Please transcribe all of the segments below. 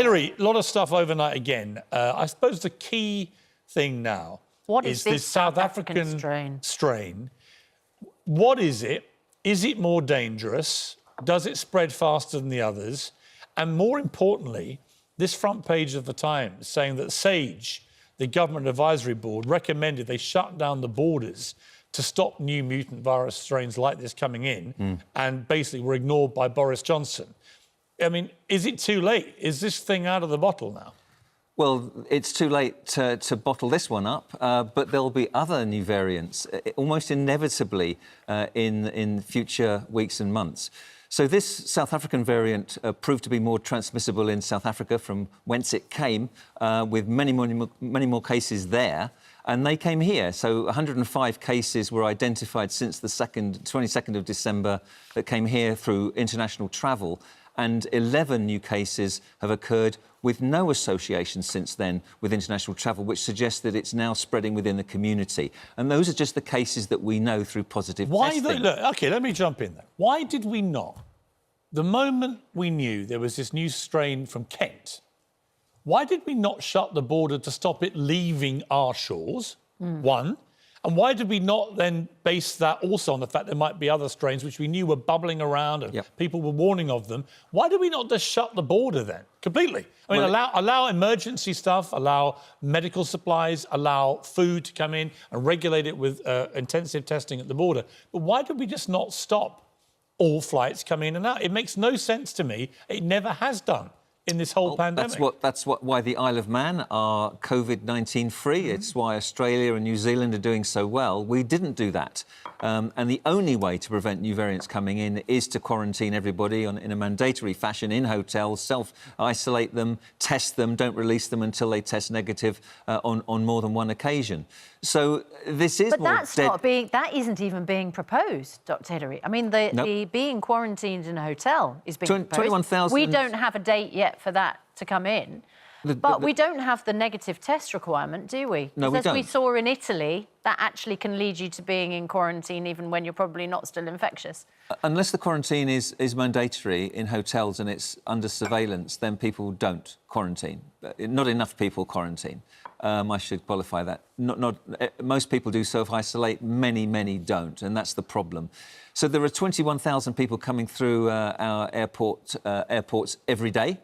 Hilary, a lot of stuff overnight again. I suppose the key thing now is this South African strain. What is it? Is it more dangerous? Does it spread faster than the others? And more importantly, this front page of the Times saying that SAGE, the Government Advisory Board, recommended they shut down the borders to stop new mutant virus strains like this coming in, and basically were ignored by Boris Johnson. I mean, is it too late? Is this thing out of the bottle now? Well, it's too late to bottle this one up, but there'll be other new variants, almost inevitably, in future weeks and months. So this South African variant proved to be more transmissible in South Africa, from whence it came, with many more cases there. And they came here. So 105 cases were identified since the 22nd of December that came here through international travel. And 11 new cases have occurred with no association since then with international travel, which suggests that it's now spreading within the community. And those are just the cases that we know through positive testing. Look, OK, let me jump in there. Why did we not, the moment we knew there was this new strain from Kent, why did we not shut the border to stop it leaving our shores, one? And why did we not then base that also on the fact there might be other strains which we knew were bubbling around and people were warning of them? Why did we not just shut the border then, completely? I mean, allow emergency stuff, allow medical supplies, allow food to come in and regulate it with intensive testing at the border. But why did we just not stop all flights coming in and out? It makes no sense to me. It never has done in this whole pandemic. That's why the Isle of Man are COVID-19 free. It's why Australia and New Zealand are doing so well. We didn't do that. And the only way to prevent new variants coming in is to quarantine everybody in a mandatory fashion in hotels, self-isolate them, test them, don't release them until they test negative on more than one occasion. So this is that isn't even being proposed, Dr. Hilary. I mean, the being quarantined in a hotel is being proposed. 21,000... We don't have a date yet for that to come in. But we don't have the negative test requirement, do we? No, we don't. As we saw in Italy, that actually can lead you to being in quarantine even when you're probably not still infectious. Unless the quarantine is mandatory in hotels and it's under surveillance, then people don't quarantine. Not enough people quarantine. I should qualify that. Most people do self-isolate, many don't, and that's the problem. So there are 21,000 people coming through our airports every day.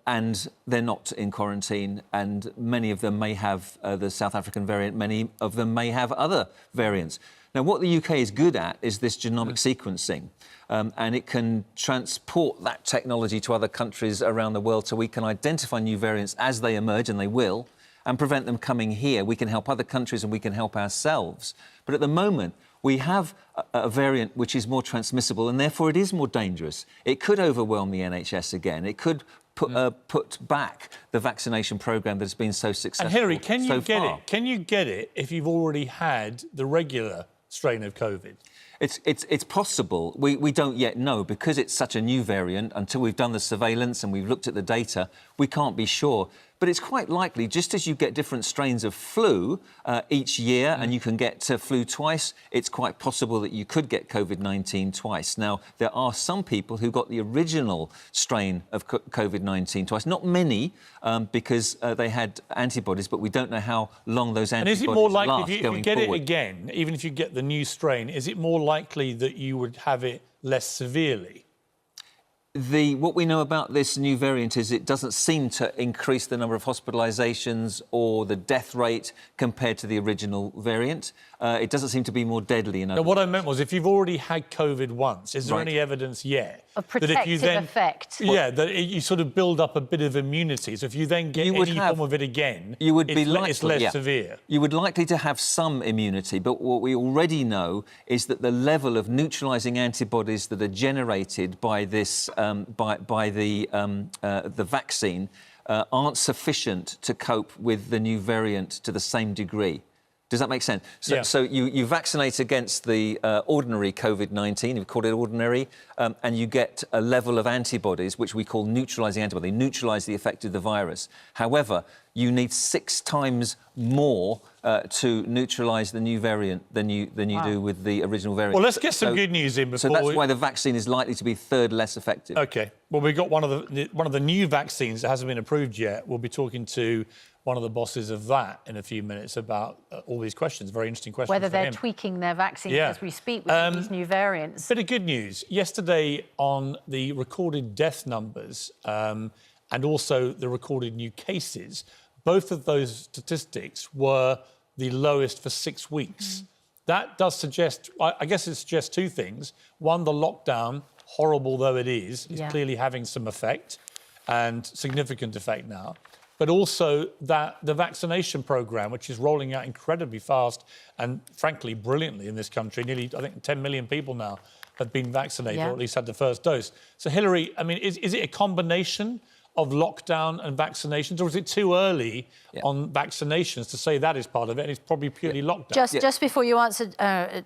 And they're not in quarantine, and many of them may have the South African variant, many of them may have other variants. Now, what the UK is good at is this genomic sequencing, and it can transport that technology to other countries around the world so we can identify new variants as they emerge, and they will, and prevent them coming here. We can help other countries and we can help ourselves. But at the moment, we have a variant which is more transmissible, and therefore it is more dangerous. It could overwhelm the NHS again. It could put back the vaccination programme that has been so successful. And Hilary, can you get it if you've already had the regular strain of COVID? It's possible. We don't yet know, because it's such a new variant. Until we've done the surveillance and we've looked at the data, we can't be sure. But it's quite likely, just as you get different strains of flu each year, and you can get flu twice, it's quite possible that you could get COVID-19 twice. Now, there are some people who got the original strain of COVID-19 twice. Not many, because they had antibodies, but we don't know how long those antibodies last. And is it more likely, if you get forward. it again, even if you get the new strain, is it more likely that you would have it less severely? What we know about this new variant is it doesn't seem to increase the number of hospitalisations or the death rate compared to the original variant. It doesn't seem to be more deadly. No, what I meant was, if you've already had COVID once, is there any evidence yet of protective effect? Yeah, that you sort of build up a bit of immunity. So if you then get any form of it again, it's less severe. You would likely to have some immunity, but what we already know is that the level of neutralising antibodies that are generated by this by the vaccine aren't sufficient to cope with the new variant to the same degree. Does that make sense? So you vaccinate against the ordinary COVID-19, we've called it ordinary, and you get a level of antibodies, which we call neutralising antibodies. They neutralise the effect of the virus. However, you need 6 times more to neutralise the new variant than you do with the original variant. Well, let's get some good news in before. So that's why the vaccine is likely to be third less effective. OK. Well, we've got one of the new vaccines that hasn't been approved yet. We'll be talking to one of the bosses of that in a few minutes about all these questions. Very interesting questions. Whether they're him. tweaking their vaccines as we speak with these new variants. Bit of good news. Yesterday, on the recorded death numbers and also the recorded new cases, both of those statistics were the lowest for 6 weeks. That does suggest, I guess it suggests two things. One, the lockdown, horrible though it is clearly having some effect and significant effect now. But also that the vaccination programme, which is rolling out incredibly fast and, frankly, brilliantly in this country. Nearly, I think, 10 million people now have been vaccinated or at least had the first dose. So, Hilary, I mean, is it a combination of lockdown and vaccinations, or is it too early on vaccinations to say that is part of it and it's probably purely lockdown? Just before you answer,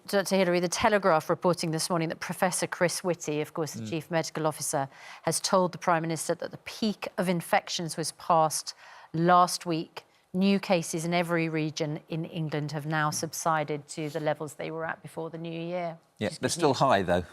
Dr. Hilary, the Telegraph reporting this morning that Professor Chris Whitty, of course, the Chief Medical Officer, has told the Prime Minister that the peak of infections was passed last week. New cases in every region in England have now subsided to the levels they were at before the new year. Yeah, they're still high, though.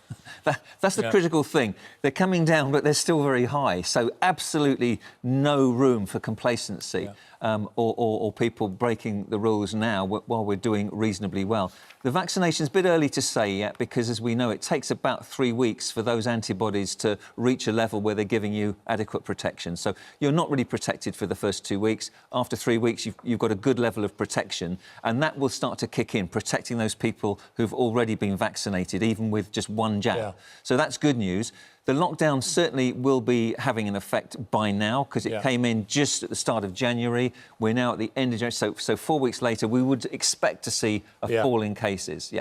That's the critical thing. They're coming down, but they're still very high. So absolutely no room for complacency or people breaking the rules now while we're doing reasonably well. The vaccination's a bit early to say yet because, as we know, it takes about 3 weeks for those antibodies to reach a level where they're giving you adequate protection. So you're not really protected for the first 2 weeks. After 3 weeks, you've got a good level of protection, and that will start to kick in, protecting those people who've already been vaccinated, even with just one jab. So that's good news. The lockdown certainly will be having an effect by now because it came in just at the start of January. We're now at the end of January. So 4 weeks later, we would expect to see a fall in cases.